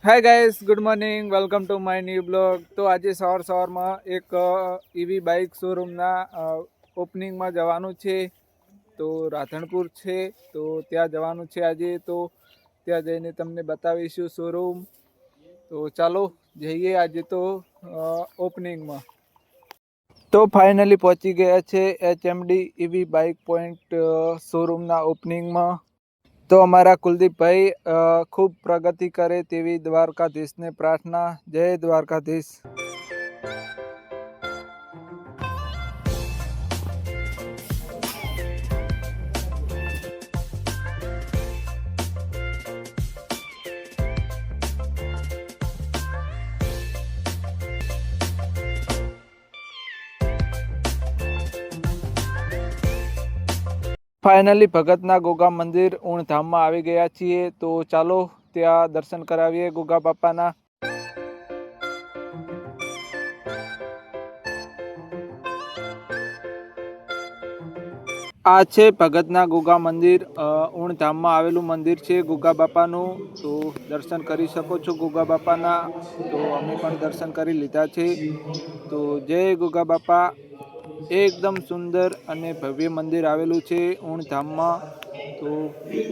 Hi guys, good morning, welcome to my new blog. તો આજે સવારમાં એક ઈવી બાઇક શોરૂમના ઓપનિંગમાં જવાનું છે. તો રાધનપુર છે, તો ત્યાં જવાનું છે આજે. તો ત્યાં જઈને તમને બતાવીશું શોરૂમ. તો ચાલો જઈએ આજે તો ઓપનિંગમાં. તો ફાઇનલી પહોંચી ગયા છે HMD ઈવી બાઇક પોઈન્ટ શોરૂમના ઓપનિંગમાં. તો અમારા કુલદીપભાઈ ખૂબ પ્રગતિ કરે તેવી દ્વારકાધીશને પ્રાર્થના. જય દ્વારકાધીશ. ફાઇનલી ભગતના ગોગા મંદિર ઉણધામમાં આવી ગયા છીએ. તો ચાલો ત્યાં દર્શન કરાવીએ ગોગા બાપાના. આ છે ભગતના ગોગા મંદિર, ઉણધામમાં આવેલું મંદિર છે ગોગા બાપાનું. તો દર્શન કરી શકો છો ગોગા બાપાના. તો અમે પણ દર્શન કરી લીધા છે. તો જય ગોગા બાપા. એકદમ સુંદર અને ભવ્ય મંદિર આવેલું છે ઉણધામમાં. તો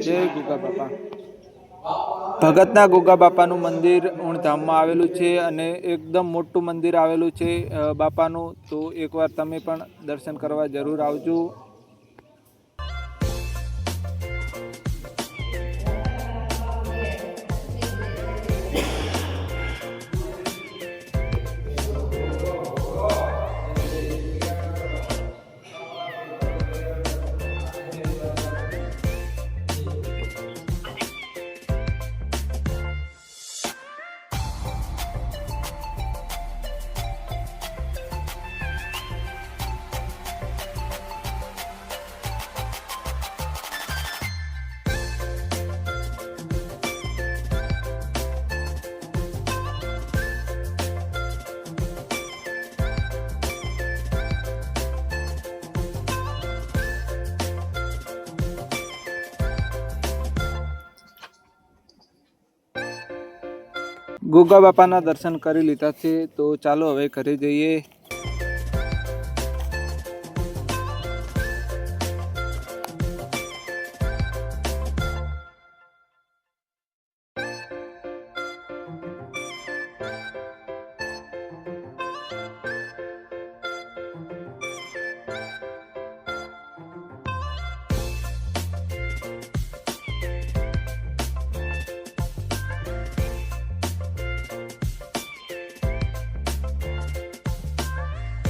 જય ગોગા બાપા. ભગતના ગોગા બાપાનું મંદિર ઉણધામમાં આવેલું છે અને એકદમ મોટું મંદિર આવેલું છે બાપાનું. તો એકવાર તમે પણ દર્શન કરવા જરૂર આવજો. ગોગા બાપાના દર્શન કરી લીધા છે. તો ચાલો હવે ઘરે જઈએ.